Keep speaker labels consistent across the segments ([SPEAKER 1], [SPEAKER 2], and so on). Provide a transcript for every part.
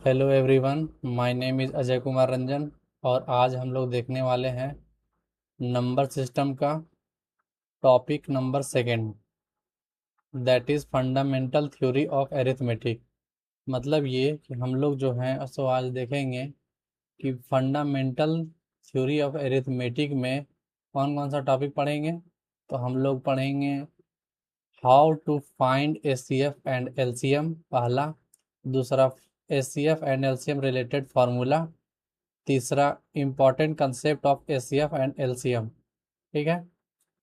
[SPEAKER 1] Hello everyone, my name is Ajay Kumar Ranjan. और आज हम लोग देखने वाले हैं नंबर सिस्टम का topic number second, that is fundamental theory of arithmetic. मतलब ये कि हम लोग जो हैं सो आज देखेंगे कि फंडामेंटल थ्योरी ऑफ अरिथमेटिक में कौन कौन सा टॉपिक पढ़ेंगे। तो हम लोग पढ़ेंगे how to find HCF and LCM पहला, दूसरा HCF and LCM related formula, तीसरा important concept of HCF and LCM. ठीक है,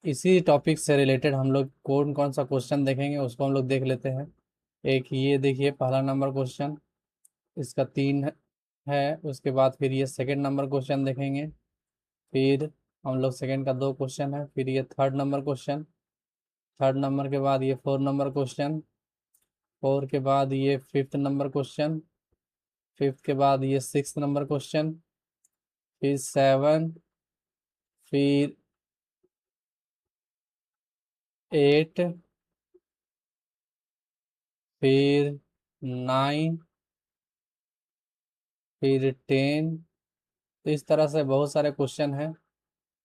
[SPEAKER 1] इसी टॉपिक से रिलेटेड हम लोग कौन कौन सा क्वेश्चन देखेंगे उसको हम लोग देख लेते हैं। एक ये देखिए पहला नंबर क्वेश्चन, इसका 3 है। उसके बाद फिर ये सेकंड नंबर क्वेश्चन देखेंगे। फिर हम लोग सेकंड का 2 क्वेश्चन है। फिर ये third number question, third number के बाद ये 4 नंबर क्वेश्चन, 4 के बाद ये फिफ्थ नंबर क्वेश्चन, फिफ्थ के बाद ये 6 नंबर क्वेश्चन, फिर 7, फिर 8, फिर 9, फिर 10। तो इस तरह से बहुत सारे क्वेश्चन हैं।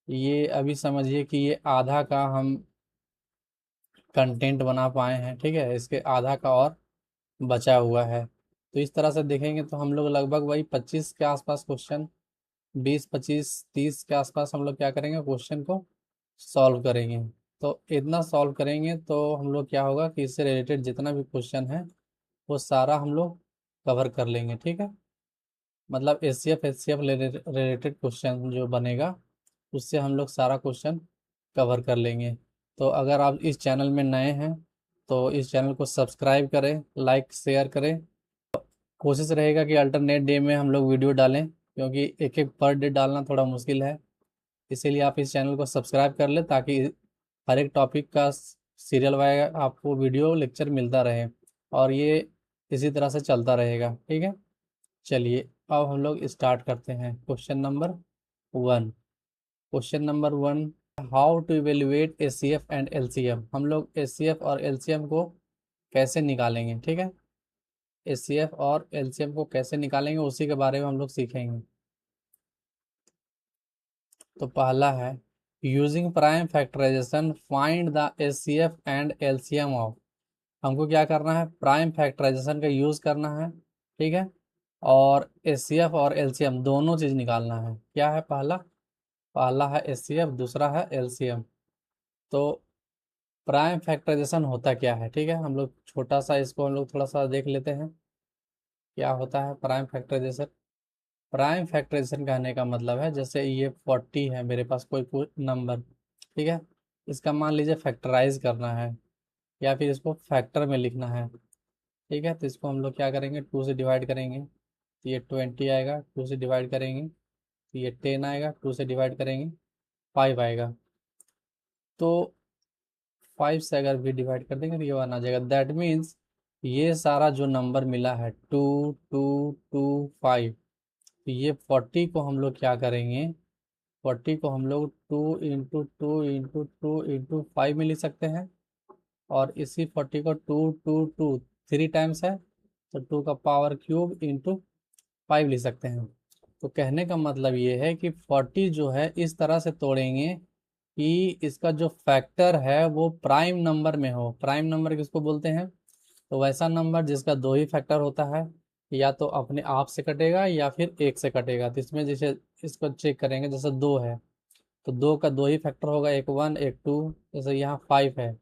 [SPEAKER 1] ये अभी समझिए कि ये आधा का हम कंटेंट बना पाए हैं। ठीक है, इसके आधा का और बचा हुआ है। तो इस तरह से देखेंगे तो हम लोग लगभग वही 25 के आसपास क्वेश्चन, 20, 25, 30 के आसपास हम लोग क्या करेंगे, क्वेश्चन को सॉल्व करेंगे। तो इतना सॉल्व करेंगे तो हम लोग क्या होगा कि इससे रिलेटेड जितना भी क्वेश्चन है वो सारा हम लोग कवर कर लेंगे। ठीक है, मतलब एचसीएफ एचसीएफ रिलेटेड क्वेश्चन जो बनेगा उससे हम लोग सारा क्वेश्चन कवर कर लेंगे। तो अगर आप इस चैनल में नए हैं तो इस चैनल को सब्सक्राइब करें, लाइक शेयर करें। कोशिश रहेगा कि अल्टरनेट डे में हम लोग वीडियो डालें, क्योंकि एक एक पर डे डालना थोड़ा मुश्किल है। इसीलिए आप इस चैनल को सब्सक्राइब कर लें ताकि हर एक टॉपिक का सीरियल वाइज आपको वीडियो लेक्चर मिलता रहे, और ये इसी तरह से चलता रहेगा। ठीक है, चलिए अब हम लोग स्टार्ट करते हैं। Question number 1। Question number 1, how to evaluate HCF and LCM. हम लोग एचसीएफ और एलसीएम को कैसे निकालेंगे। ठीक है, एचसीएफ और एलसीएम को कैसे निकालेंगे उसी के बारे में हम लोग सीखेंगे। तो पहला है, using prime factorisation find the HCF and LCM of. हमको क्या करना है, प्राइम फैक्टराइजेशन का यूज करना है। ठीक है, और एचसीएफ और एलसीएम दोनों चीज निकालना है। क्या है, पहला पहला है एचसीएफ, दूसरा है एलसीएम। तो प्राइम फैक्टराइजेशन होता क्या है, ठीक है, हम लोग छोटा सा इसको हम लोग थोड़ा सा देख लेते हैं क्या होता है प्राइम फैक्टराइजेशन। प्राइम फैक्टराइजेशन कहने का मतलब है, जैसे ये 40 है मेरे पास कोई नंबर। ठीक है, इसका मान लीजिए फैक्टराइज करना है या फिर इसको फैक्टर में लिखना है। ठीक है, तो इसको हम लोग क्या करेंगे, 2 से डिवाइड करेंगे तो ये 20 आएगा, 2 से डिवाइड करेंगे तो ये 10 आएगा, 2 से डिवाइड करेंगे 5 आएगा। तो 5 से अगर भी डिवाइड कर देंगे तो ये 1 आ जाएगा। दैट मीन्स ये सारा जो नंबर मिला है 2, 2, 2, 5, तो ये 40 को हम लोग क्या करेंगे, 40 को हम लोग 2 × 2 × 2 × 5 में लिख सकते हैं। और इसी 40 को 2, 2, 2 3 टाइम्स है तो 2 का पावर क्यूब इंटू 5 लिख सकते हैं। तो कहने का मतलब ये है कि 40 जो है इस तरह से तोड़ेंगे कि इसका जो फैक्टर है वो प्राइम नंबर में हो। प्राइम नंबर किसको बोलते हैं, तो वैसा नंबर जिसका 2 ही फैक्टर होता है, या तो अपने आप से कटेगा या फिर 1 से कटेगा। तो इसमें जैसे इसको चेक करेंगे, जैसे 2 है तो 2 का 2 ही फैक्टर होगा, एक 1 एक 2। जैसे यहाँ 5 है,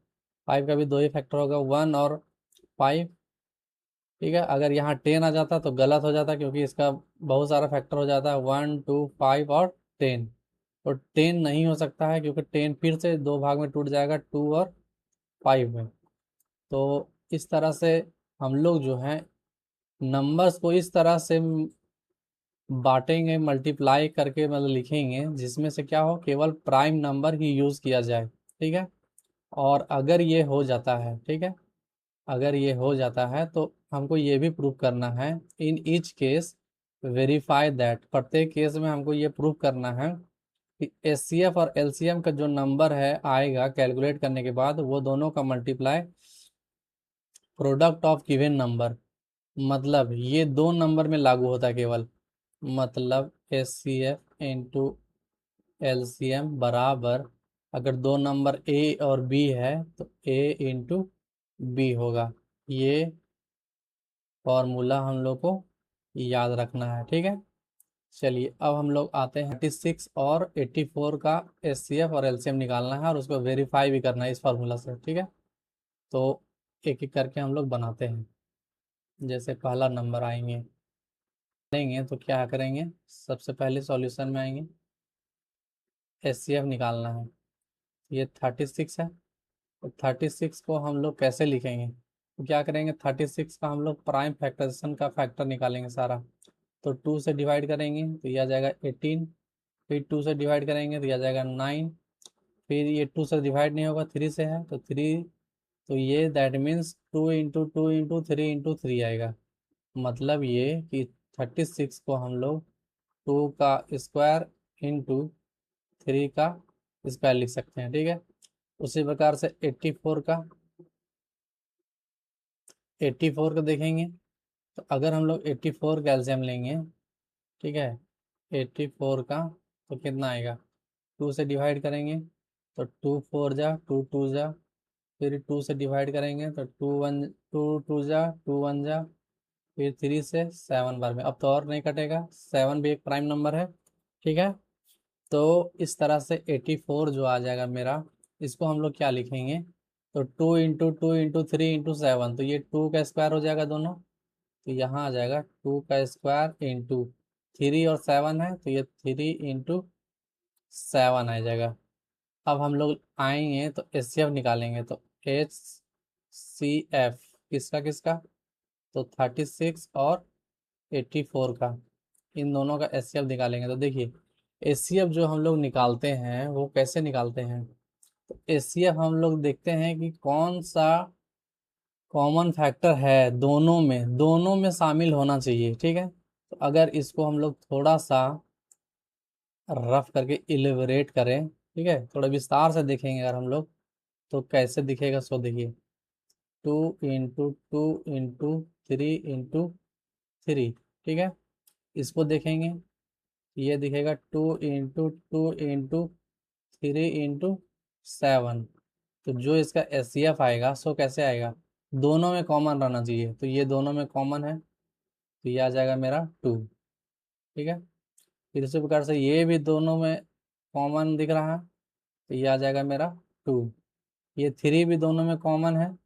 [SPEAKER 1] 5 का भी 2 ही फैक्टर होगा, 1 और 5। ठीक है, अगर यहाँ 10 आ जाता तो गलत हो जाता, क्योंकि इसका बहुत सारा फैक्टर हो जाता है, 1, 2, 5 और 10। तो 10 नहीं हो सकता है, क्योंकि 10 फिर से 2 भाग में टूट जाएगा, 2 और 5 में। तो इस तरह से हम लोग जो है नंबर्स को इस तरह से बांटेंगे, मल्टीप्लाई करके मतलब लिखेंगे, जिसमें से क्या हो, केवल प्राइम नंबर ही यूज किया जाए। ठीक है, और अगर ये हो जाता है, ठीक है, अगर ये हो जाता है तो हमको ये भी प्रूव करना है, in each case verify that, प्रत्येक केस में हमको ये प्रूव करना है कि एचसीएफ और एलसीएम का जो नंबर है आएगा कैलकुलेट करने के बाद, वो दोनों का multiply product of given number मतलब ये 2 नंबर में लागू होता है केवल, मतलब HCF इंटू LCM बराबर, अगर 2 नंबर ए और बी है तो ए इंटू बी होगा। ये फॉर्मूला हम लोग को याद रखना है, ठीक है। चलिए अब हम लोग आते हैं 36 और 84 का HCF और LCM निकालना है और उसको वेरीफाई भी करना है इस फार्मूला से, ठीक है। तो एक एक करके हम लोग बनाते हैं। जैसे पहला नंबर आएंगे लेंगे तो क्या करेंगे, सबसे पहले सॉल्यूशन में आएंगे, HCF निकालना है। ये 36 है, तो 36 को हम लोग कैसे लिखेंगे, तो क्या करेंगे, 36 का हम लोग प्राइम फैक्टराइजेशन का फैक्टर निकालेंगे सारा। तो 2 से डिवाइड करेंगे तो यह आ जाएगा 18, फिर 2 से डिवाइड करेंगे तो यह आ जाएगा 9, फिर ये 2 से डिवाइड नहीं होगा, 3 से है तो 3, तो ये दैट मीन्स 2 इंटू 3 आएगा। मतलब ये कि 36 को हम लोग 2 का स्क्वायर इंटू 3 का स्क्वायर लिख सकते हैं, ठीक है। उसी प्रकार से 84 का देखेंगे, तो अगर हम लोग 84 का एलसीएम लेंगे, ठीक है, 84 का तो कितना आएगा, 2 से डिवाइड करेंगे तो 2 4 जा, 2 2 जा, फिर 2 से डिवाइड करेंगे तो 2 1, 2 2 जा, 2 1 जा, फिर 3 से 7 बार में, अब तो और नहीं कटेगा, 7 भी एक प्राइम नंबर है, ठीक है। तो इस तरह से 84 जो आ जाएगा मेरा, इसको हम लोग क्या लिखेंगे, तो 2 इंटू 3 इंटू 7, तो ये 2 का स्क्वायर हो जाएगा दोनों, तो यहाँ आ जाएगा 2 का स्क्वायर इंटू 3 और 7 है तो ये 3 इंटू 7 आ जाएगा। अब हम लोग आएंगे तो HCF निकालेंगे, तो HCF किसका किसका, तो 36 और 84 का, इन दोनों का HCF निकालेंगे। तो देखिए HCF जो हम लोग निकालते हैं वो कैसे निकालते हैं, तो HCF हम लोग देखते हैं कि कौन सा कॉमन फैक्टर है, दोनों में शामिल होना चाहिए, ठीक है। तो अगर इसको हम लोग थोड़ा सा रफ करके इलेबरेट करें, ठीक है, थोड़ा विस्तार से देखेंगे अगर हम लोग, तो कैसे दिखेगा, सो देखिए, 2 इंटू 2 इंटू 3 इंटू 3, ठीक है। इसको देखेंगे, ये दिखेगा 2 इंटू 2 इंटू 3 इंटू 7, तो जो इसका HCF आएगा सो कैसे आएगा, दोनों में कॉमन रहना चाहिए, तो ये दोनों में कॉमन है तो ये आ जाएगा मेरा 2, ठीक है। फिर इसी प्रकार से ये भी दोनों में कॉमन दिख रहा है तो ये आ जाएगा मेरा 2, ये 3 भी दोनों में कॉमन है,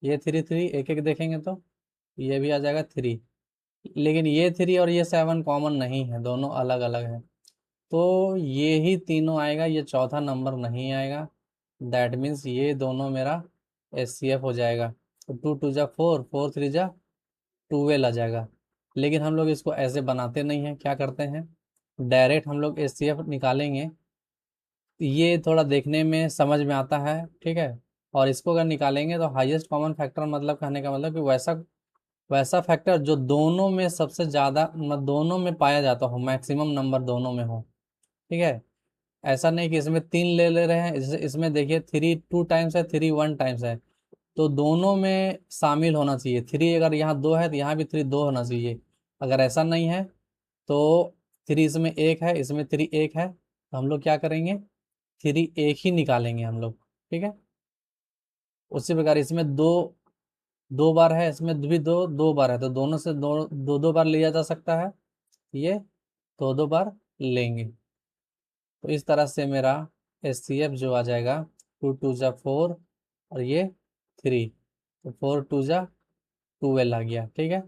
[SPEAKER 1] ये 3 3 एक एक देखेंगे तो ये भी आ जाएगा 3, लेकिन ये 3 और ये 7 कॉमन नहीं है, दोनों अलग अलग है, तो ये ही तीनों आएगा, ये चौथा नंबर नहीं आएगा। दैट मीन्स ये दोनों मेरा HCF हो जाएगा। तो 2 2 जा 4, 4 3 जा 12 आ जाएगा। लेकिन हम लोग इसको ऐसे बनाते नहीं हैं, क्या करते हैं, डायरेक्ट हम लोग HCF निकालेंगे, ये थोड़ा देखने में समझ में आता है, ठीक है। और इसको अगर निकालेंगे तो हाईएस्ट कॉमन फैक्टर, मतलब कहने का मतलब कि वैसा वैसा फैक्टर जो दोनों में सबसे ज़्यादा, मतलब दोनों में पाया जाता हो, मैक्सिमम नंबर दोनों में हो, ठीक है। ऐसा नहीं कि इसमें 3 ले ले रहे हैं, इसमें देखिए 3 2 टाइम्स है, 3 1 टाइम्स है, तो दोनों में शामिल होना चाहिए। 3 अगर यहाँ 2 है तो यहाँ भी 3 2 होना चाहिए। अगर ऐसा नहीं है तो 3 इसमें 1 है, इसमें 3 1 है, तो हम लोग क्या करेंगे, 3 एक ही निकालेंगे हम लोग, ठीक है। उसी प्रकार इसमें दो दो बार है, इसमें भी दो दो बार है, तो दोनों से दो दो दो बार लिया जा सकता है, ये दो दो बार लेंगे। तो इस तरह से मेरा HCF जो आ जाएगा, 2 2 जा 4 और ये 3, तो 4 2 जा 12 आ गया, ठीक है।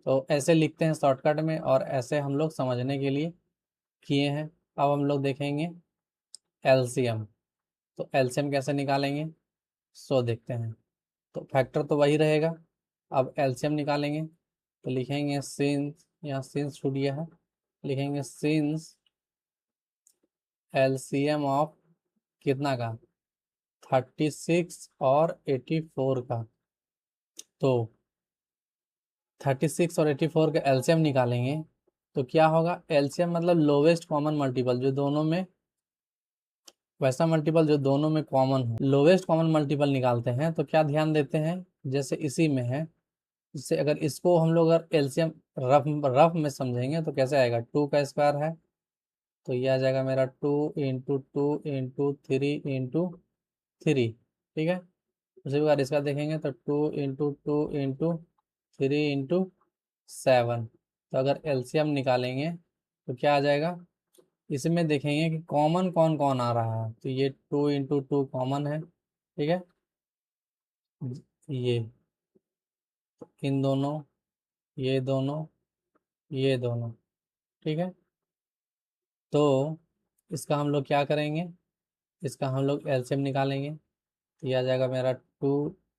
[SPEAKER 1] तो ऐसे लिखते हैं शॉर्टकट में, और ऐसे हम लोग समझने के लिए किए हैं। अब हम लोग देखेंगे LCM, तो LCM कैसे निकालेंगे, सो देखते हैं। तो फैक्टर तो वही रहेगा, अब LCM निकालेंगे तो लिखेंगे सिंस, यहाँ सिंस छूट गया है, लिखेंगे सिंस LCM ऑफ कितना का, 36 और 84 का, तो 36 और 84 का LCM निकालेंगे तो क्या होगा, LCM मतलब लोवेस्ट कॉमन मल्टीपल, जो दोनों में वैसा मल्टीपल जो दोनों में कॉमन हो, लोवेस्ट कॉमन मल्टीपल निकालते हैं। तो क्या ध्यान देते हैं, जैसे इसी में है इससे अगर इसको हम लोग अगर एलसीएम रफ रफ में समझेंगे तो कैसे आएगा, 2 का स्क्वायर है तो ये आ जाएगा मेरा 2 × 2 × 3 × 3, ठीक है। उसी प्रकार इसका देखेंगे तो 2 × 2 × 3 × 7। तो अगर एलसीएम निकालेंगे तो क्या आ जाएगा, इसमें देखेंगे कि कॉमन कौन कौन आ रहा है, तो ये 2 × 2 कॉमन है, ठीक है। ये इन दोनों, ये दोनों, ये दोनों, ठीक है। तो इसका हम लोग क्या करेंगे, इसका हम लोग एलसीएम निकालेंगे तो ये आ जाएगा मेरा 2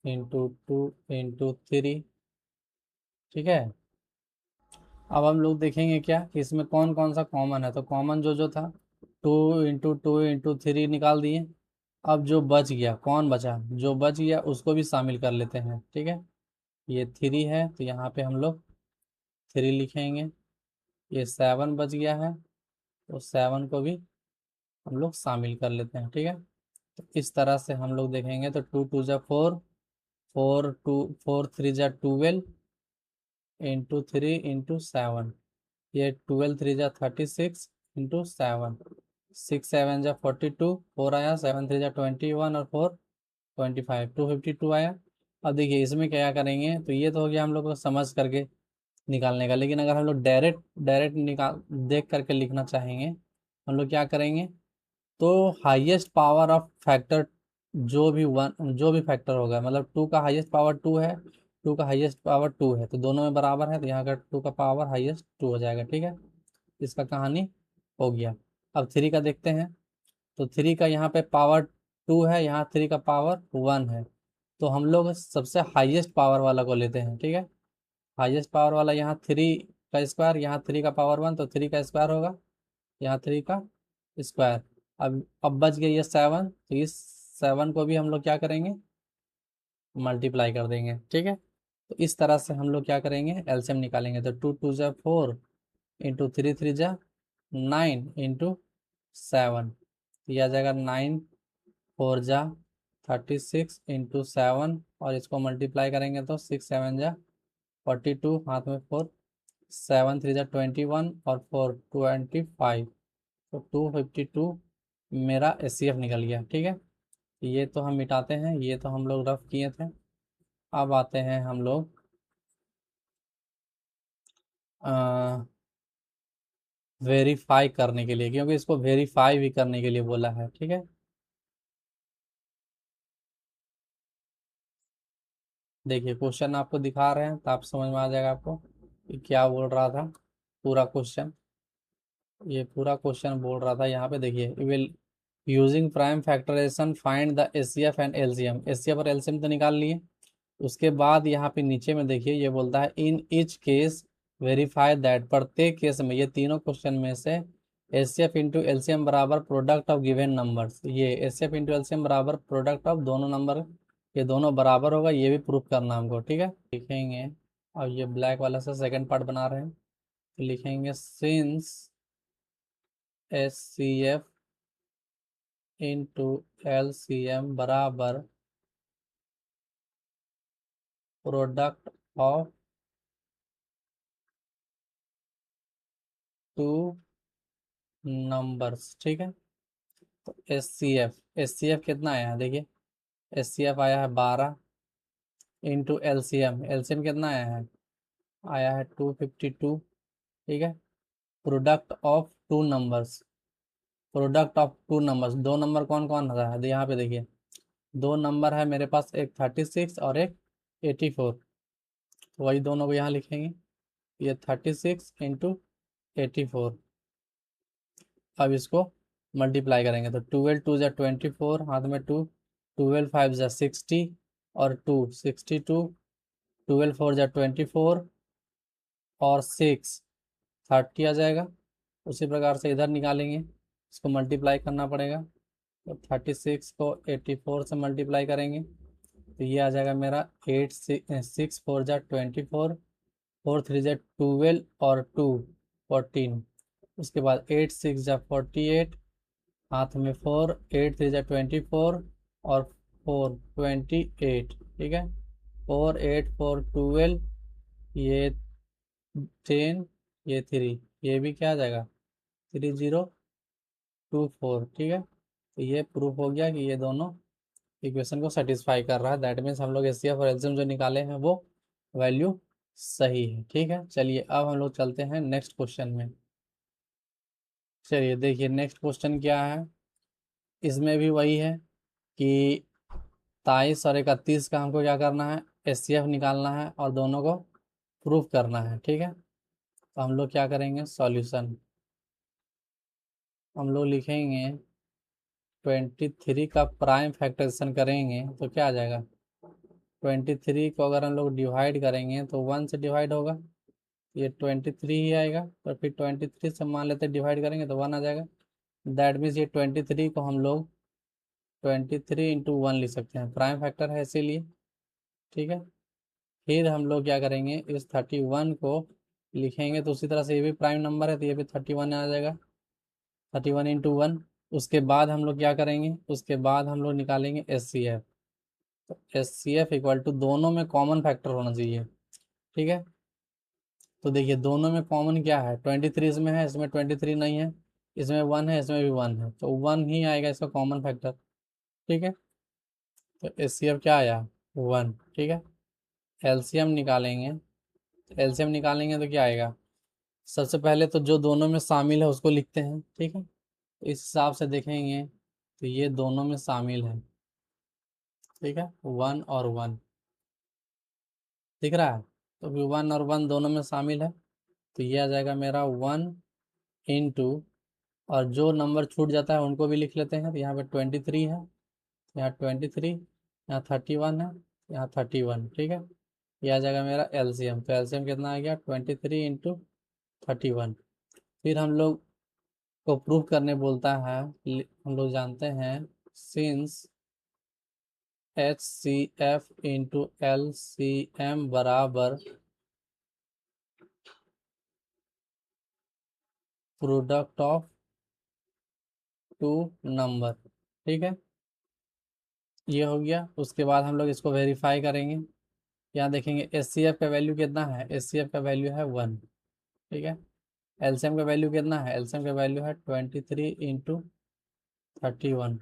[SPEAKER 1] × 2 × 3, ठीक है। अब हम लोग देखेंगे क्या कि इसमें कौन कौन सा कॉमन है, तो कॉमन जो जो था 2 × 2 × 3 निकाल दिए। अब जो बच गया, कौन बचा, जो बच गया उसको भी शामिल कर लेते हैं, ठीक है। ये 3 है तो यहाँ पे हम लोग 3 लिखेंगे। ये 7 बच गया है तो 7 को भी हम लोग शामिल कर लेते हैं, ठीक है। तो इस तरह से हम लोग देखेंगे तो 2 × 2 = 4, 4 3 × 12 × 3 × 7, ये 12 3 × 36 × 7, 6 7 × 42, 4 आया, 7 3 × 21 और 4 25, 252 आया। अब देखिए इसमें क्या करेंगे, तो ये तो हो गया हम लोग को समझ करके निकालने का, लेकिन अगर हम लोग डायरेक्ट डायरेक्ट निकाल देख करके लिखना चाहेंगे हम लोग क्या करेंगे, तो हाईएस्ट पावर ऑफ फैक्टर जो भी फैक्टर होगा, मतलब 2 का हाईएस्ट पावर 2 है, 2 का हाईएस्ट पावर 2 है तो दोनों में बराबर है, तो यहाँ का 2 का पावर हाईएस्ट 2 हो जाएगा, ठीक है। इसका कहानी हो गया। अब 3 का देखते हैं, तो 3 का यहाँ पे पावर 2 है, यहाँ 3 का पावर 1 है, तो हम लोग सबसे हाईएस्ट पावर वाला को लेते हैं, ठीक है। हाईएस्ट पावर वाला यहाँ 3 का स्क्वायर, यहाँ 3 का पावर 1 तो 3 का स्क्वायर होगा, यहाँ 3 का स्क्वायर। अब बच गया ये 7, तो इस 7 को भी हम लोग क्या करेंगे, मल्टीप्लाई कर देंगे, ठीक है। तो इस तरह से हम लोग क्या करेंगे, एलसीएम निकालेंगे तो 2 2 = 4 × 3 3 = 9 × 7, यह आ जाएगा 9 4 × 36 × 7, और इसको मल्टीप्लाई करेंगे तो 6 7 × 42, हाथ में 4, 7 3 × 21 और 4 25, तो 252 मेरा एचसीएफ निकल गया, ठीक है। ये तो हम मिटाते हैं, ये तो हम लोग रफ किए थे। अब आते हैं हम लोग वेरीफाई करने के लिए, क्योंकि इसको वेरीफाई भी करने के लिए बोला है, ठीक है। देखिए क्वेश्चन आपको दिखा रहे हैं तो आप समझ में आ जाएगा आपको कि क्या बोल रहा था पूरा क्वेश्चन। ये पूरा क्वेश्चन बोल रहा था, यहाँ पे देखिए, will using prime factorisation find the HCF and LCM. HCF और एलसीएम तो निकाल लिए, उसके बाद यहाँ पे नीचे में देखिए ये बोलता है in each case verify that, प्रत्येक केस में, ये तीनों क्वेश्चन में से एचसीएफ इंटू एलसीएम बराबर प्रोडक्ट ऑफ गिवन नंबर्स, ये एचसीएफ इंटू एलसीएम बराबर प्रोडक्ट ऑफ दोनों नंबर, ये दोनों बराबर होगा, ये भी प्रूफ करना हमको, ठीक है। लिखेंगे, अब ये ब्लैक वाला से सेकंड पार्ट बना रहे हैं, तो लिखेंगे सिंस एचसीएफ इंटू एलसीएम बराबर प्रोडक्ट ऑफ टू नंबर्स, ठीक है। तो एच सी एफ कितना आया है, देखिए एच सी एफ आया है 12 इंटू एलसीएम, एलसीएम कितना आया है 252, ठीक है। Product of two numbers, product of two numbers, दो नंबर कौन कौन रहा है, यहाँ पे देखिए दो नंबर है मेरे पास, एक 36 और एक 84, तो वही दोनों को यहाँ लिखेंगे, ये 36 इंटू 84। अब इसको मल्टीप्लाई करेंगे तो 12 2 = 24, हाथ में 2, 12 5 = 60 और 2 62, 12 4 = 24 और 6 30 आ जाएगा। उसी प्रकार से इधर निकालेंगे, इसको मल्टीप्लाई करना पड़ेगा, तो 36 को 84 से मल्टीप्लाई करेंगे तो ये आ जाएगा मेरा 8 6 4 = 24, 4 3 = 12 और 2 14, उसके बाद 8 6 = 48, हाथ में 4, 8 3 = 24 और 4 28, ठीक है। 4 8 4 12 ये 10, ये 3, ये भी क्या आ जाएगा 3024, ठीक है। तो ये प्रूफ हो गया कि ये दोनों इक्वेशन को सेटिस्फाई कर रहा है। दैट मीन्स हम लोग एचसीएफ और एलसीएम जो निकाले हैं वो वैल्यू सही है, ठीक है। चलिए अब हम लोग चलते हैं नेक्स्ट क्वेश्चन में। चलिए देखिए नेक्स्ट क्वेश्चन क्या है। इसमें भी वही है कि 23 और 31 का हमको क्या करना है, एचसीएफ निकालना है और दोनों को प्रूफ करना है, ठीक है। तो हम लोग क्या करेंगे, सॉल्यूशन हम लोग लिखेंगे 23 का प्राइम फैक्टराइजेशन करेंगे तो क्या आ जाएगा, 23 को अगर हम लोग डिवाइड करेंगे तो 1 से डिवाइड होगा, ये 23 ही आएगा। तो फिर 23 से मान लेते डिवाइड करेंगे तो 1 आ जाएगा। दैट मीन्स ये 23 को हम लोग 23 × 1 लिख सकते हैं, प्राइम फैक्टर है इसीलिए, ठीक है। फिर हम लोग क्या करेंगे, इस 31 को लिखेंगे तो उसी तरह से ये भी प्राइम नंबर है तो ये भी 31 आ जाएगा, 31 × 1। उसके बाद हम लोग क्या करेंगे, उसके बाद हम लोग निकालेंगे एस सी एफ। तो S C F equal to दोनों में कॉमन फैक्टर होना चाहिए, ठीक है। तो देखिए दोनों में कॉमन क्या है, 23 इसमें है, इसमें 23 नहीं है, इसमें 1 है, इसमें भी 1 है, तो 1 ही आएगा इसका कॉमन फैक्टर, ठीक है। तो एस सी एफ क्या आया, 1, ठीक है। एलसीएम निकालेंगे, एलसीएम निकालेंगे तो क्या आएगा, सबसे पहले तो जो दोनों में शामिल है उसको लिखते हैं, ठीक है। तो इस हिसाब से देखेंगे तो ये दोनों में शामिल है, ठीक है, 1 और 1 दिख रहा है। तो भी 1 और 1 दोनों में शामिल है, तो ये आ जाएगा मेरा 1 × और जो नंबर छूट जाता है उनको भी लिख लेते हैं। तो यहाँ पे 23 है, यहाँ 23, यहाँ 31 है, यहाँ 31, ठीक है। ये आ जाएगा मेरा एलसीएम। तो एलसीएम कितना आ गया, 23 × 31। फिर हम लोग को प्रूफ करने बोलता है, हम लोग जानते हैं since H C F into L C M बराबर प्रोडक्ट ऑफ टू नंबर, ठीक है। ये हो गया। उसके बाद हम लोग इसको वेरीफाई करेंगे। यहाँ देखेंगे एस सी एफ का वैल्यू कितना है, एस सी एफ का वैल्यू है 1, ठीक है। एलसीएम का वैल्यू कितना है, एलसीएम का वैल्यू है 23 × 31।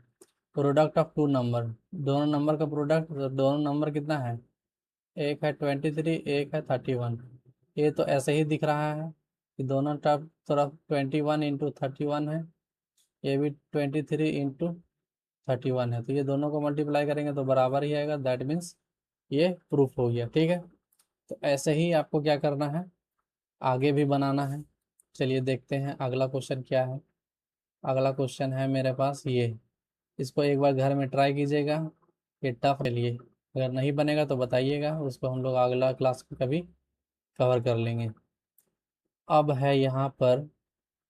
[SPEAKER 1] प्रोडक्ट ऑफ टू नंबर, दोनों नंबर का प्रोडक्ट, दोनों नंबर कितना है, एक है 23, एक है 31। ये तो ऐसे ही दिख रहा है कि दोनों तरफ 21 × 31 है, ये भी 23 × 31 है, तो ये दोनों को मल्टीप्लाई करेंगे तो बराबर ही आएगा। दैट मीन्स ये प्रूफ हो गया, ठीक है। तो ऐसे ही आपको क्या करना है, आगे भी बनाना है। चलिए देखते हैं अगला क्वेश्चन क्या है। अगला क्वेश्चन है मेरे पास ये, इसको एक बार घर में ट्राई कीजिएगा, ये टफ है लिए, अगर नहीं बनेगा तो बताइएगा, उसको हम लोग अगला क्लास में कभी कवर कर लेंगे। अब है यहाँ पर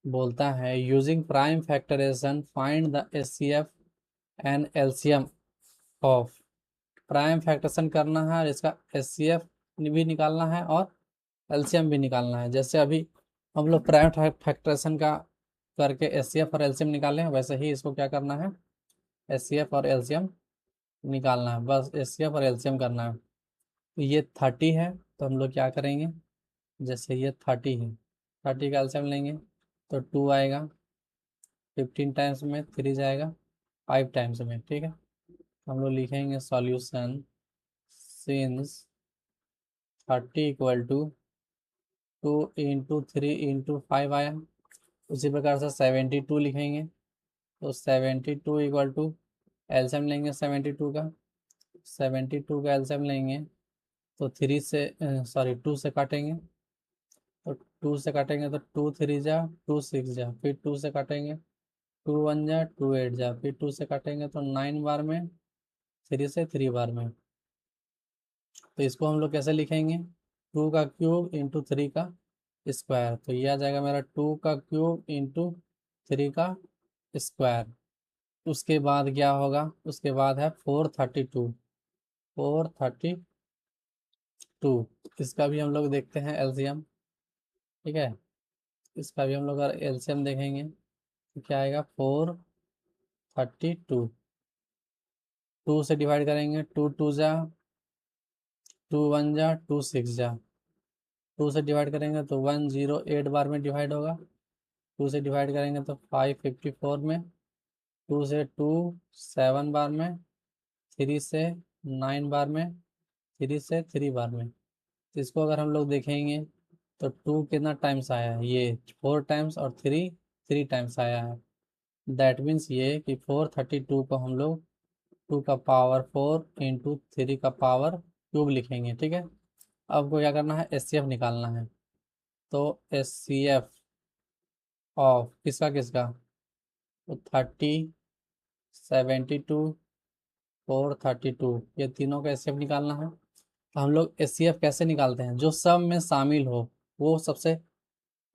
[SPEAKER 1] बोलता है using prime factorisation find the H C F and LCM of. Prime factorization करना है और इसका एच सी एफ भी निकालना है और एलसीएम भी निकालना है। जैसे अभी हम लोग प्राइम फैक्टराइजेशन का करके एच सी एफ और एलसीएम निकाले हैं, वैसे ही इसको क्या करना है, एच सी एफ और एलसीएम निकालना है, बस एच सी एफ और एलसीएम करना है। तो ये 30 है, तो हम लोग क्या करेंगे, जैसे ये 30 है, 30 का एलसीएम लेंगे तो 2 आएगा, 15 टाइम्स में 3 जाएगा, 5 टाइम्स में, ठीक है। हम लोग लिखेंगे सॉल्यूशन सिंस 30 इक्वल टू 2 × 3 × 5 आया। उसी प्रकार से 72 लिखेंगे, तो 72 इक्वल टू एलसीएम लेंगे 72 का, 72 का एलसीएम लेंगे तो 3 से सॉरी 2 से काटेंगे, तो 2 से काटेंगे तो 2 3 जा 2 6 जा, फिर 2 से काटेंगे 2 1 जा 2 8 जा, फिर 2 से काटेंगे तो 9 बार में, 3 से 3 बार में। तो इसको हम लोग कैसे लिखेंगे, 2 का क्यूब इंटू 3 का स्क्वायर। तो ये आ जाएगा मेरा 2 का क्यूब इंटू 3 का स्क्वायर। उसके बाद क्या होगा, उसके बाद है 432, 432। इसका भी हम लोग देखते हैं एलसीएम, ठीक है। इसका भी हम लोग अगर एलसीएम देखेंगे तो क्या आएगा, 432। 2 से डिवाइड करेंगे, 2 2 जा 2 1 जा 2 6 जा, 2 से डिवाइड करेंगे तो 108 बार में डिवाइड होगा। 2 से डिवाइड करेंगे तो 554 में। 2 से 2 7 बार में। 3 से 9 बार में। 3 से 3 बार में। तो इसको अगर हम लोग देखेंगे तो 2 कितना टाइम्स आया है, ये 4 टाइम्स, और 3 3 टाइम्स आया है। दैट मीन्स ये कि 432 को हम लोग 2 का पावर 4 इंटू 3 का पावर क्यूब लिखेंगे, ठीक है। अब को क्या करना है, एचसीएफ निकालना है। तो एचसीएफ ऑफ किसका किसका, तो 30, 72, 432, ये तीनों का एचसीएफ निकालना है। तो हम लोग एचसीएफ कैसे निकालते हैं, जो सब में शामिल हो वो सबसे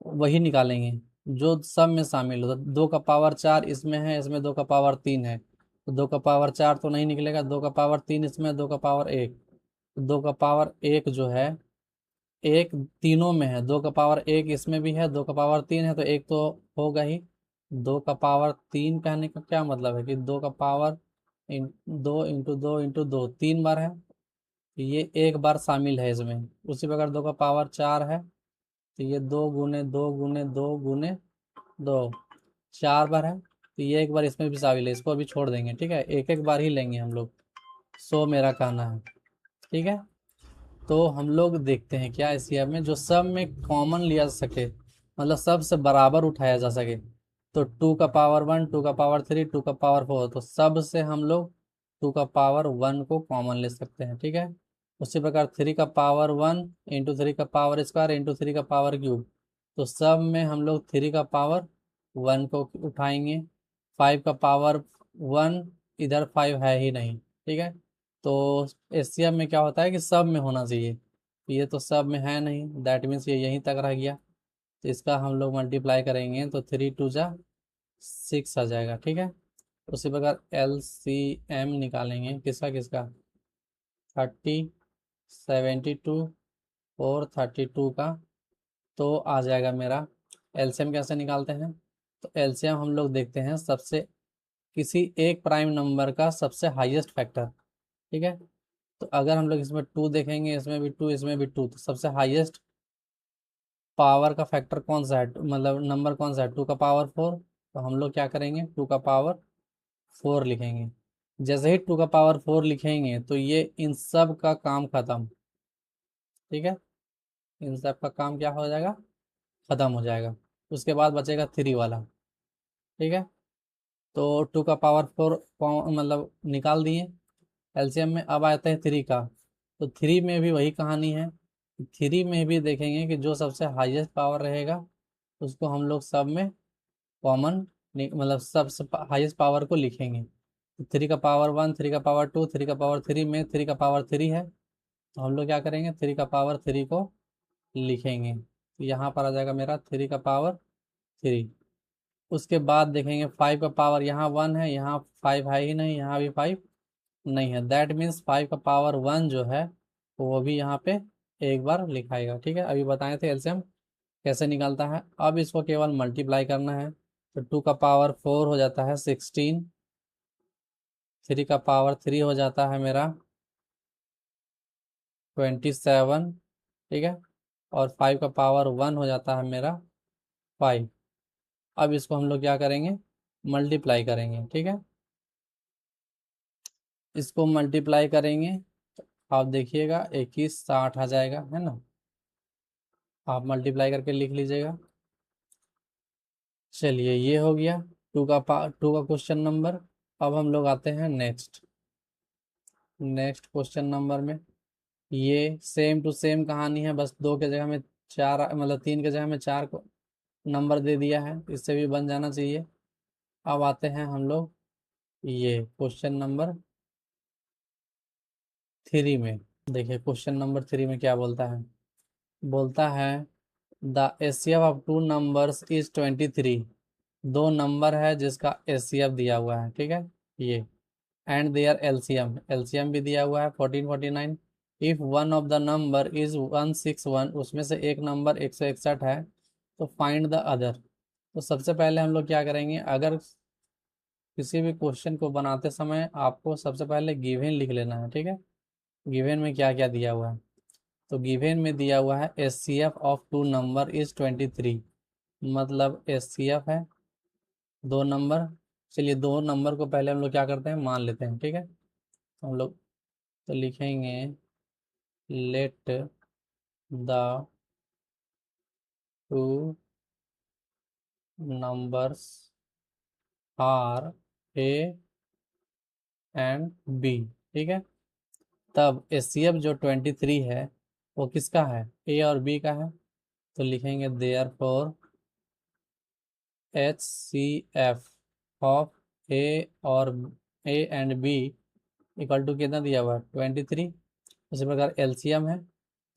[SPEAKER 1] वही निकालेंगे, जो सब में शामिल हो। तो 2 का पावर 4 इसमें है, इसमें 2 का पावर 3 है, तो 2 का पावर 4 तो नहीं निकलेगा। 2 का पावर 3 इसमें, 2 का पावर 1, 2 का पावर 1 जो है, एक तीनों में है। 2 का पावर 1 इसमें भी है, 2 का पावर 3 है, तो एक तो होगा ही। 2 का पावर 3 कहने का क्या मतलब है कि 2 का पावर 2 इंटू 2 3 बार है, तो ये एक बार शामिल है इसमें। उसी प्रकार 2 का पावर 4 है, तो ये 2 गुने 2 गुने 2 गुने 2 4 बार है, तो ये एक बार इसमें भी शामिल है। इसको अभी छोड़ देंगे, ठीक है, एक एक बार ही लेंगे हम लोग। सो मेरा कहना है, ठीक है। तो हम लोग देखते हैं क्या इस ईयर में जो सब में कॉमन लिया जा सके, मतलब सब से बराबर उठाया जा सके। तो 2 का पावर 1, 2 का पावर 3, 2 का पावर 4, तो सब से हम लोग 2 का पावर 1 को कॉमन ले सकते हैं, ठीक है। उसी प्रकार 3 का पावर 1 इंटू 3 का पावर स्क्वायर इंटू 3 का पावर क्यूब, तो सब में हम लोग 3 का पावर 1 को उठाएंगे। 5 का पावर 1, इधर 5 है ही नहीं, ठीक है। तो एचसीएफ में क्या होता है कि सब में होना चाहिए, ये तो सब में है नहीं, दैट मीन्स ये यहीं तक रह गया। तो इसका हम लोग मल्टीप्लाई करेंगे तो 3 2 जा 6 आ जाएगा, ठीक है। उसी प्रकार एलसीएम निकालेंगे किसका किसका, 30, 72 और 32 का, तो आ जाएगा मेरा। एलसीएम कैसे निकालते हैं, तो एलसीएम हम लोग देखते हैं सबसे, किसी एक प्राइम नंबर का सबसे हाईएस्ट फैक्टर, ठीक है। तो अगर हम लोग इसमें 2 देखेंगे, इसमें भी 2, इसमें भी 2, तो सबसे हाईएस्ट पावर का फैक्टर कौन सा है, मतलब नंबर कौन सा है, 2 का पावर 4। तो हम लोग क्या करेंगे, 2 का पावर 4 लिखेंगे। जैसे ही 2 का पावर 4 लिखेंगे तो ये इन सब का काम खत्म, ठीक है। इन सब का काम क्या हो जाएगा, खत्म हो जाएगा। उसके बाद बचेगा 3 वाला, ठीक है। तो 2 का पावर 4 मतलब निकाल दिए एलसीएम में। अब आता है 3 का, तो 3 में भी वही कहानी है। 3 में भी देखेंगे कि जो सबसे हाईएस्ट पावर रहेगा उसको हम लोग सब में कॉमन, मतलब सबसे हाईएस्ट पावर को लिखेंगे। 3 का पावर 1, 3 का पावर 2, 3 का पावर 3 में 3 का पावर 3 है, तो हम लोग क्या करेंगे, 3 का पावर 3 को लिखेंगे। तो यहाँ पर आ जाएगा मेरा 3 का पावर 3। उसके बाद देखेंगे 5 का पावर, यहाँ 1 है, यहाँ 5 है ही नहीं, यहाँ भी 5 नहीं है। दैट मीन्स 5 का पावर 1 जो है वो भी यहाँ पे एक बार लिखाएगा, ठीक है। अभी बताए थे एलसीएम कैसे निकालता है। अब इसको केवल मल्टीप्लाई करना है, तो 2 का पावर 4 हो जाता है 16, 3 का पावर 3 हो जाता है मेरा 27, ठीक है। और 5 का पावर 1 हो जाता है मेरा 5। अब इसको हम लोग क्या करेंगे, मल्टीप्लाई करेंगे, ठीक है। इसको मल्टीप्लाई करेंगे, आप देखिएगा 2160 आ जाएगा, है ना। आप मल्टीप्लाई करके लिख लीजिएगा। चलिए ये हो गया 2 का क्वेश्चन नंबर। अब हम लोग आते हैं नेक्स्ट नेक्स्ट क्वेश्चन नंबर में। ये सेम टू सेम कहानी है, बस 2 के जगह में 4, मतलब 3 के जगह में 4 को नंबर दे दिया है, इससे भी बन जाना चाहिए। अब आते हैं हम लोग ये क्वेश्चन नंबर 3 में। देखिए क्वेश्चन नंबर 3 में क्या बोलता है, बोलता है the HCF of two numbers is 23। 2 number है जिसका एचसीएफ दिया हुआ है, ठीक है, ये। एंड देयर एलसीएम, एलसीएम भी दिया हुआ है 1449। If one of the number is 161, उसमें से एक नंबर 161 है, तो फाइंड द अदर। तो सबसे पहले हम लोग क्या करेंगे, अगर किसी भी क्वेश्चन को बनाते समय आपको सबसे पहले गिवन लिख लेना है, ठीक है। गिवन में क्या क्या दिया हुआ है। तो गिवन में दिया हुआ है HCF of two number is 23, मतलब एचसीएफ है दो नंबर। चलिए दो नंबर को पहले हम लोग क्या करते हैं, मान लेते हैं, ठीक है। तो हम लोग तो लिखेंगे let the two numbers are A and B, ठीक है। तब एचसीएफ जो 23 है वो किसका है, ए और बी का है। तो लिखेंगे therefore HCF of A और A and B equal to कितना दिया हुआ है 23। उसी प्रकार एलसीएम है,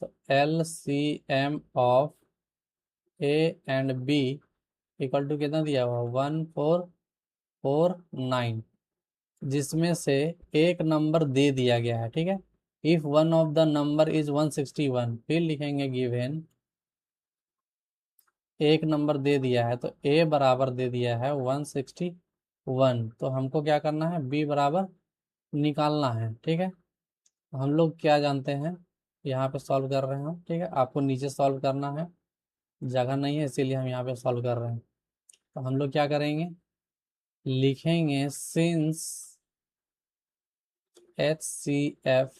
[SPEAKER 1] तो LCM of A and B equal to कितना दिया हुआ 1449, जिसमें से एक नंबर दे दिया गया है, ठीक है। If one of the number is 161, फिर लिखेंगे गिवन एक नंबर दे दिया है तो ए बराबर दे दिया है 161, तो हमको क्या करना है, बी बराबर निकालना है, ठीक है। हम लोग क्या जानते हैं, यहाँ पे सॉल्व कर रहे हैं, ठीक है। आपको नीचे सॉल्व करना है, जगह नहीं है इसीलिए हम यहाँ पे सॉल्व कर रहे हैं। तो हम लोग क्या करेंगे, लिखेंगे since H C F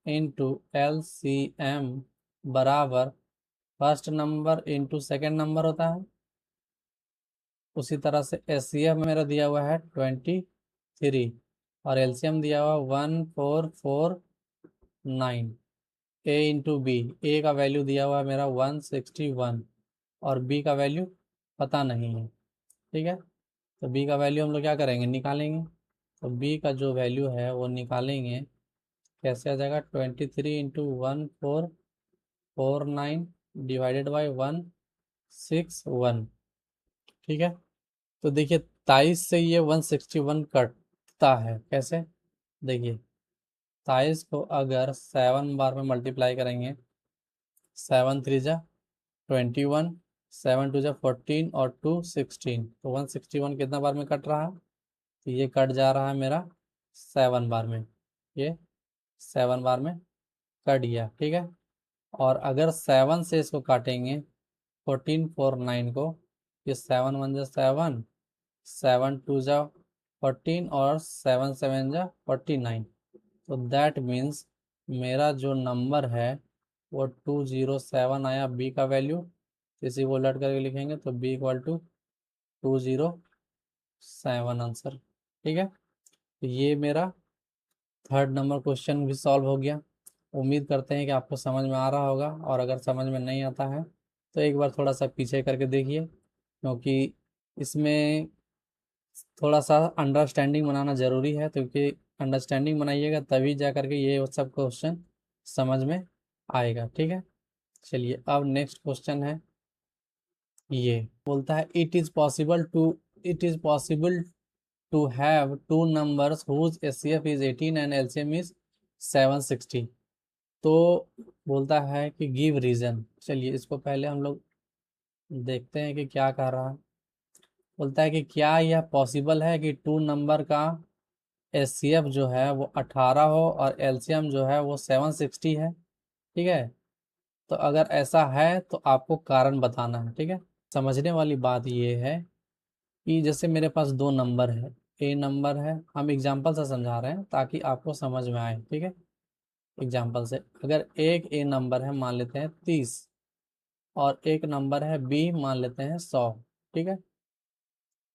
[SPEAKER 1] into L C M बराबर first number into second number होता है। उसी तरह से एच सी एफ मेरा दिया हुआ है 23 और एलसीएम दिया हुआ 1449। ए इंटू बी, ए का वैल्यू दिया हुआ है मेरा 161 और बी का वैल्यू पता नहीं है, ठीक है। तो बी का वैल्यू हम लोग क्या करेंगे, निकालेंगे। तो बी का जो वैल्यू है वो निकालेंगे, कैसे आ जाएगा, 23 इंटू 1449 डिवाइडेड बाई 161, ठीक है। तो देखिए 23 से ये 161 कटता है, कैसे, देखिए 23 को अगर 7 बार में मल्टीप्लाई करेंगे, 7 3 जा 21, 7 2 जा 14 और 2 16, तो 161 कितना बार में कट रहा है, तो ये कट जा रहा है मेरा 7 बार में, ये 7 बार में कट गया, ठीक है। और अगर 7 से इसको काटेंगे 1449 को, ये 7 1 जा 7, 7 2 जा 14 और 7 7 जा 49, तो दैट मीन्स मेरा जो नंबर है वो 207 आया बी का वैल्यू। इसी को उलट करके लिखेंगे तो बी इक्वल टू 207 आंसर, ठीक है। तो ये मेरा थर्ड नंबर क्वेश्चन भी सॉल्व हो गया। उम्मीद करते हैं कि आपको समझ में आ रहा होगा, और अगर समझ में नहीं आता है तो एक बार थोड़ा सा पीछे करके देखिए, क्योंकि इसमें थोड़ा सा अंडरस्टैंडिंग बनाना ज़रूरी है, क्योंकि अंडरस्टैंडिंग बनाइएगा तभी जा करके ये सब क्वेश्चन समझ में आएगा, ठीक है। चलिए अब नेक्स्ट क्वेश्चन है, ये बोलता है it is possible to have two numbers whose HCF is 18 and LCM is 760। तो बोलता है कि गिव रीजन। चलिए इसको पहले हम लोग देखते हैं कि क्या कह रहा है। बोलता है कि क्या यह पॉसिबल है कि टू नंबर का एचसीएफ जो है वो 18 हो और एलसीएम जो है वो 760 है, ठीक है। तो अगर ऐसा है तो आपको कारण बताना है, ठीक है। समझने वाली बात ये है कि जैसे मेरे पास दो नंबर है, ए नंबर है, हम एग्जाम्पल से समझा रहे हैं ताकि आपको समझ में आए, ठीक है। एग्जाम्पल से अगर एक ए नंबर है मान लेते हैं 30 और एक नंबर है बी मान लेते हैं 100, ठीक है।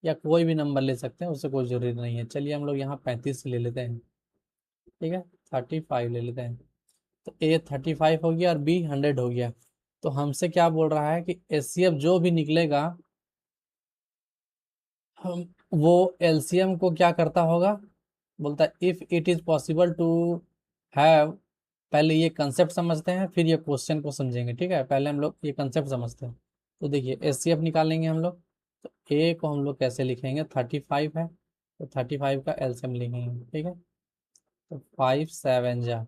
[SPEAKER 1] या कोई भी नंबर ले सकते हैं, उससे कोई जरूरी नहीं है। चलिए हम लोग यहाँ 35 ले लेते हैं, ठीक है, 35 ले लेते हैं। तो ए 35 हो गया और बी 100 हो गया। तो हमसे क्या बोल रहा है कि एचसीएफ जो भी निकलेगा हम वो एलसीएम को क्या करता होगा। बोलता है if it is possible to have, पहले ये कंसेप्ट समझते हैं फिर ये क्वेश्चन को समझेंगे, ठीक है। पहले हम लोग ये कंसेप्ट समझते हैं। तो देखिए एचसीएफ निकालेंगे हम लोग, तो ए को हम लोग कैसे लिखेंगे, 35 है तो 35 का एलसीएम लिखेंगे, ठीक है। तो 5 7 जा,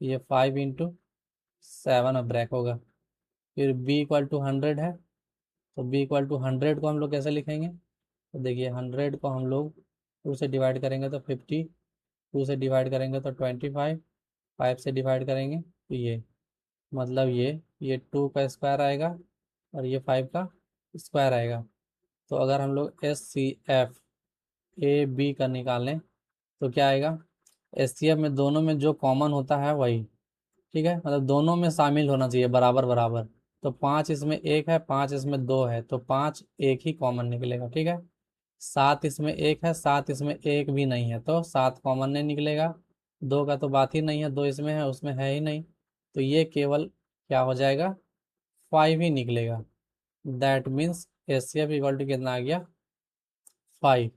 [SPEAKER 1] ये 5 इंटू 7 अब ब्रैक होगा। फिर बी इक्वल टू 100 है, तो बी इक्वल टू 100 को हम लोग कैसे लिखेंगे, तो देखिए 100 को हम लोग 2 से डिवाइड करेंगे तो 50, 2 से डिवाइड करेंगे तो 25, 5 से डिवाइड करेंगे तो ये मतलब ये 2 का स्क्वायर आएगा और ये 5 का स्क्वायर आएगा। तो अगर हम लोग HCF AB का निकालें तो क्या आएगा, HCF में दोनों में जो कॉमन होता है वही, ठीक है, मतलब दोनों में शामिल होना चाहिए बराबर बराबर। तो 5 इसमें एक है, 5 इसमें दो है, तो 5 एक ही कॉमन निकलेगा, ठीक है। 7 इसमें एक है, 7 इसमें एक भी नहीं है, तो 7 कॉमन नहीं निकलेगा। 2 का तो बात ही नहीं है, 2 इसमें है उसमें है ही नहीं, तो ये केवल क्या हो जाएगा, 5 ही निकलेगा। That means HCF equal to कितना आ गया, 5।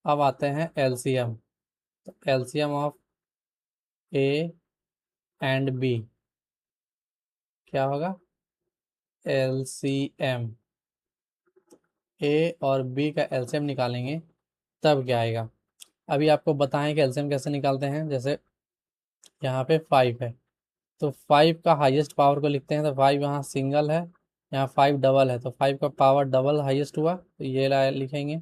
[SPEAKER 1] अब आते हैं LCM। तो LCM of A and B क्या होगा, LCM A और B का LCM निकालेंगे तब क्या आएगा। अभी आपको बताएं कि LCM कैसे निकालते हैं। जैसे यहाँ पे 5 है, तो 5 का हाईएस्ट पावर को लिखते हैं, तो 5 यहाँ सिंगल है, यहाँ 5 डबल है, तो 5 का पावर डबल हाईएस्ट हुआ, तो ये लिखेंगे।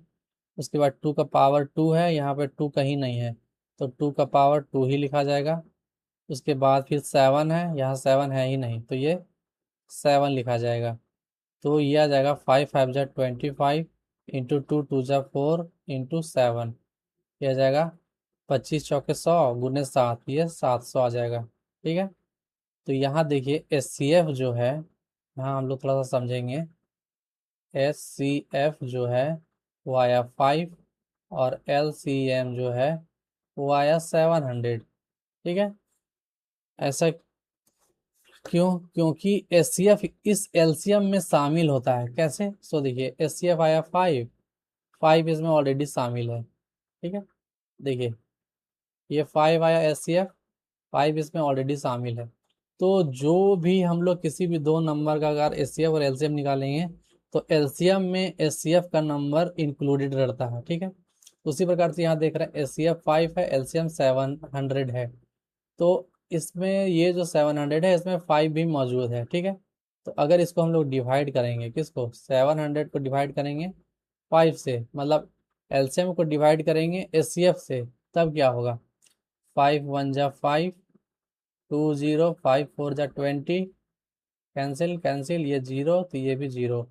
[SPEAKER 1] उसके बाद 2 का पावर 2 है, यहाँ पे 2 कहीं नहीं है, तो 2 का पावर 2 ही लिखा जाएगा। उसके बाद फिर 7 है, यहाँ 7 है ही नहीं, तो ये 7 लिखा जाएगा। तो ये आ जाएगा 5 5 जा 25 इंटू 2 2 जा 4 इंटू 7, ये आ जाएगा 25 चौके 100 गुने 7, ये 700 आ जाएगा, ठीक है। तो यहाँ देखिए HCF जो है, यहाँ हम लोग थोड़ा सा समझेंगे। HCF जो है वो आया 5 और LCM जो है वो आया 700, ठीक है। ऐसा क्यों, क्योंकि HCF इस LCM में शामिल होता है। कैसे, सो देखिए HCF आया 5, 5 इसमें ऑलरेडी शामिल है, ठीक है। देखिए ये 5 आया HCF, 5 इसमें ऑलरेडी शामिल है। तो जो भी हम लोग किसी भी दो नंबर का अगर HCF और LCM निकालेंगे तो LCM में HCF का नंबर इंक्लूडेड रहता है, ठीक है। उसी प्रकार से यहाँ देख रहे हैं HCF 5 है, LCM 700 है, तो इसमें ये जो 700 है इसमें 5 भी मौजूद है, ठीक है। तो अगर इसको हम लोग डिवाइड करेंगे, किसको, 700 को डिवाइड करेंगे 5 से, मतलब LCM को डिवाइड करेंगे HCF से, तब क्या होगा, 5 1 जा 5, 2 0, 5 4 जा 20, कैंसिल कैंसिल, ये जीरो तो ये भी जीरो,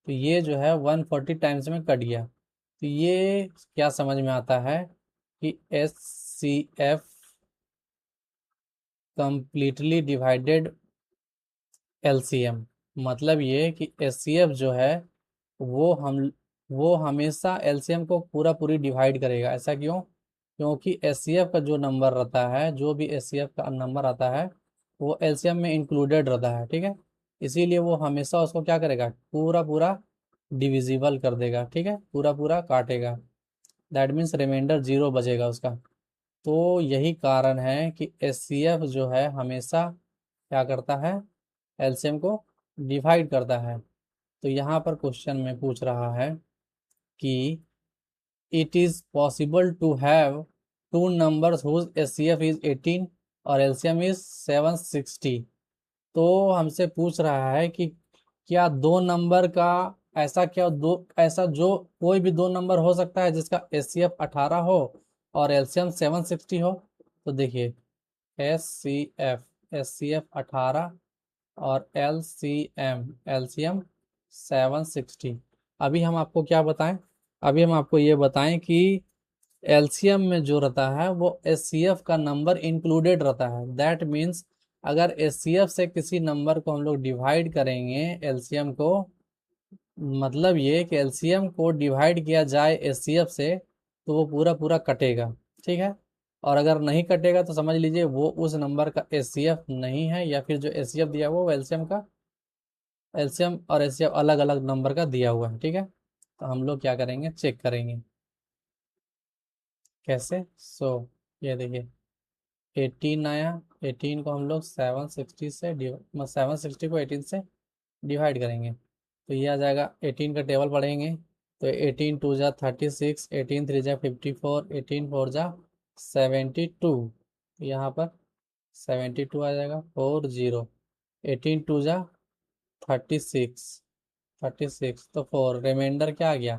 [SPEAKER 1] तो ये जो है 140 टाइम्स में कट गया। तो ये क्या समझ में आता है कि HCF कंप्लीटली डिवाइडेड LCM, मतलब ये कि HCF जो है वो हमेशा LCM को पूरा पूरी डिवाइड करेगा। ऐसा क्यों, क्योंकि HCF का जो नंबर रहता है, जो भी HCF का नंबर आता है वो LCM में इंक्लूडेड रहता है, ठीक है। इसीलिए वो हमेशा उसको क्या करेगा, पूरा पूरा डिविजिबल कर देगा, ठीक है, पूरा पूरा काटेगा। दैट मीन्स रिमाइंडर जीरो बचेगा उसका। तो यही कारण है कि HCF जो है हमेशा क्या करता है, LCM को डिवाइड करता है। तो यहाँ पर क्वेश्चन में पूछ रहा है कि it is possible to have two numbers whose HCF is 18 और LCM इज 760। तो हमसे पूछ रहा है कि क्या दो नंबर का, ऐसा क्या दो, ऐसा जो कोई भी दो नंबर हो सकता है जिसका HCF 18 हो और LCM 760 हो। तो देखिए HCF 18 और LCM 760। अभी हम आपको क्या बताएं, अभी हम आपको ये बताएं कि LCM में जो रहता है वो HCF का नंबर इंक्लूडेड रहता है। दैट मीन्स अगर HCF से किसी नंबर को हम लोग डिवाइड करेंगे LCM को, मतलब ये कि LCM को डिवाइड किया जाए HCF से तो वो पूरा पूरा कटेगा, ठीक है। और अगर नहीं कटेगा तो समझ लीजिए वो उस नंबर का HCF नहीं है, या फिर जो HCF दिया हुआ वो LCM और HCF अलग अलग नंबर का दिया हुआ है, ठीक है। तो हम लोग क्या करेंगे, चेक करेंगे कैसे। ये देखिए 18 आया, 18 को हम लोग 760 से 760 को 18 से डिवाइड करेंगे, तो ये आ जाएगा। 18 का टेबल पढ़ेंगे तो 18 2 जा 36, 18 3 जा 54, 18 4 जा 72, यहाँ पर 72 आ जाएगा 40। 18 2 जा 36, 36 तो 4, रिमाइंडर क्या आ गया,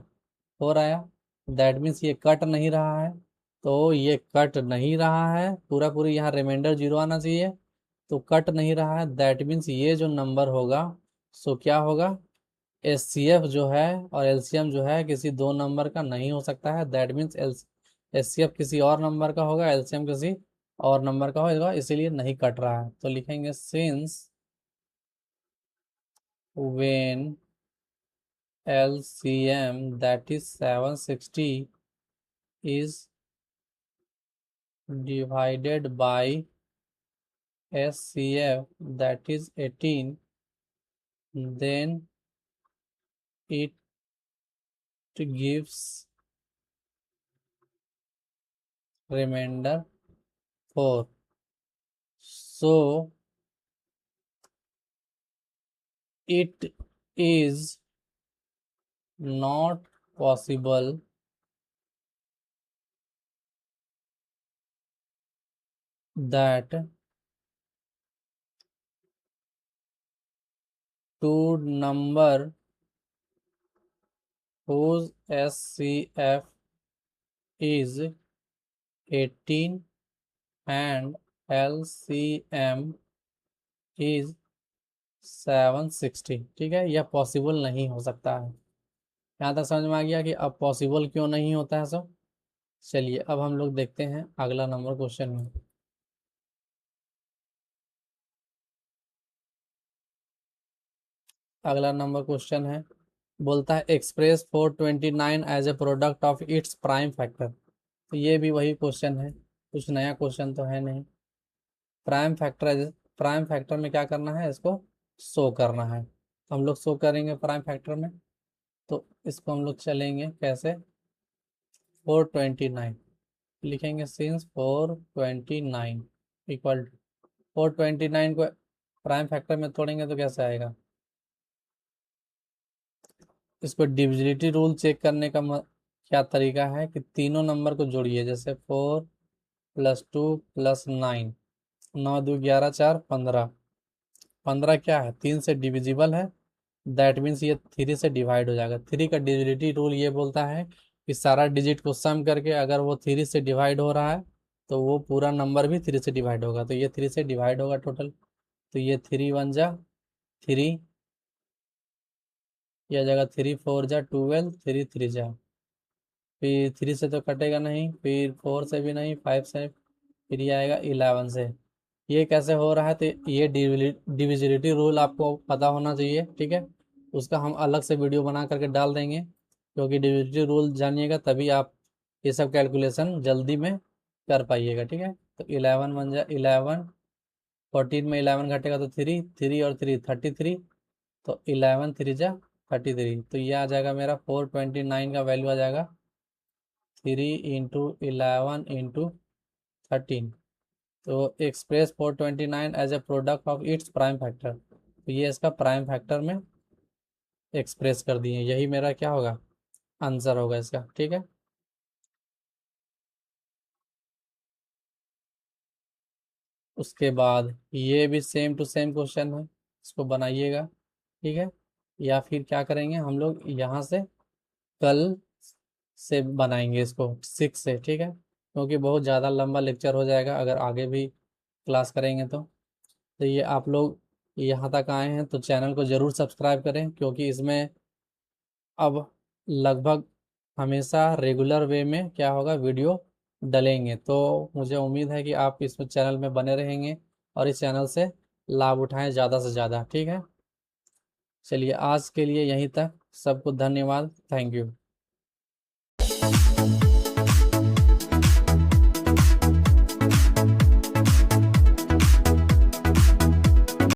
[SPEAKER 1] 4 आया। दैट मीन्स ये कट नहीं रहा है, तो ये कट नहीं रहा है, पूरा पूरी यहाँ रिमाइंडर जीरो आना चाहिए। तो कट नहीं रहा है, दैट मीन्स ये जो नंबर होगा सो क्या होगा, एचसीएफ जो है और एलसीएम जो है किसी दो नंबर का नहीं हो सकता है। दैट मीन्स एचसीएफ किसी और नंबर का होगा, एलसीएम किसी और नंबर का होगा, इसीलिए नहीं कट रहा है। तो लिखेंगे since when LCM that is 760 is divided by SCF that is 18, then it gives remainder 4. So it is not possible that two number whose SCF is 18 and LCM is 760, ठीक है, यह पॉसिबल नहीं हो सकता है। यहाँ तक समझ में आ गया कि अब पॉसिबल क्यों नहीं होता है सब। चलिए अब हम लोग देखते हैं अगला नंबर क्वेश्चन में। अगला नंबर क्वेश्चन है, बोलता है express 429 as a product of its prime factor. तो ये भी वही क्वेश्चन है, कुछ नया क्वेश्चन तो है नहीं। प्राइम फैक्टर में क्या करना है, इसको शो करना है। तो हम लोग शो करेंगे प्राइम फैक्टर में, तो इसको हम लोग चलेंगे कैसे, 429 लिखेंगे सिंस 429 इक्वल 429 को प्राइम फैक्टर में तोड़ेंगे तो कैसे आएगा। इसको डिविजिबिलिटी रूल चेक करने का क्या तरीका है कि तीनों नंबर को जोड़िए, जैसे 4 + 2 + 9, 9 × 2 = 11, 4 = 15। 15 क्या है, 3 से डिविजिबल है, दैट मीन्स ये 3 से डिवाइड हो जाएगा। 3 का डिविजिबिलिटी रूल ये बोलता है कि सारा डिजिट को सम करके अगर वो 3 से डिवाइड हो रहा है तो वो पूरा नंबर भी 3 से डिवाइड होगा। तो ये 3 से डिवाइड होगा टोटल, तो ये 3 × 1 = 3, यह जगह 3 × 4 = 12, 3 × 3 = फिर 3 से तो कटेगा नहीं, फिर 4 से भी नहीं, 5 से, फिर ये आएगा 11 से। ये कैसे हो रहा है, तो ये डिविजिबिलिटी रूल आपको पता होना चाहिए, ठीक है। उसका हम अलग से वीडियो बना करके डाल देंगे, क्योंकि डिविजिबिलिटी रूल जानिएगा तभी आप ये सब कैलकुलेशन जल्दी में कर पाइएगा, ठीक है। तो 11 × 1 = 11, 14 में 11 घटेगा तो 3, 3 और 3 33, तो 11 3 × 33, तो ये आ जाएगा मेरा 429 का वैल्यू आ जाएगा 3 × 11 × 13। तो express 429 as a product of its prime factor, तो ये इसका प्राइम फैक्टर में एक्सप्रेस कर दिए, यही मेरा क्या होगा, आंसर होगा इसका, ठीक है। उसके बाद ये भी सेम टू सेम क्वेश्चन है, इसको बनाइएगा, ठीक है। या फिर क्या करेंगे हम लोग यहाँ से कल से बनाएंगे इसको 6 से, ठीक है, क्योंकि बहुत ज़्यादा लंबा लेक्चर हो जाएगा अगर आगे भी क्लास करेंगे तो ये आप लोग यहाँ तक आए हैं तो चैनल को ज़रूर सब्सक्राइब करें, क्योंकि इसमें अब लगभग हमेशा रेगुलर वे में क्या होगा, वीडियो डलेंगे। तो मुझे उम्मीद है कि आप इस चैनल में बने रहेंगे और इस चैनल से लाभ उठाएं ज़्यादा से ज़्यादा, ठीक है। चलिए आज के लिए यहीं तक, सबको धन्यवाद, थैंक यू।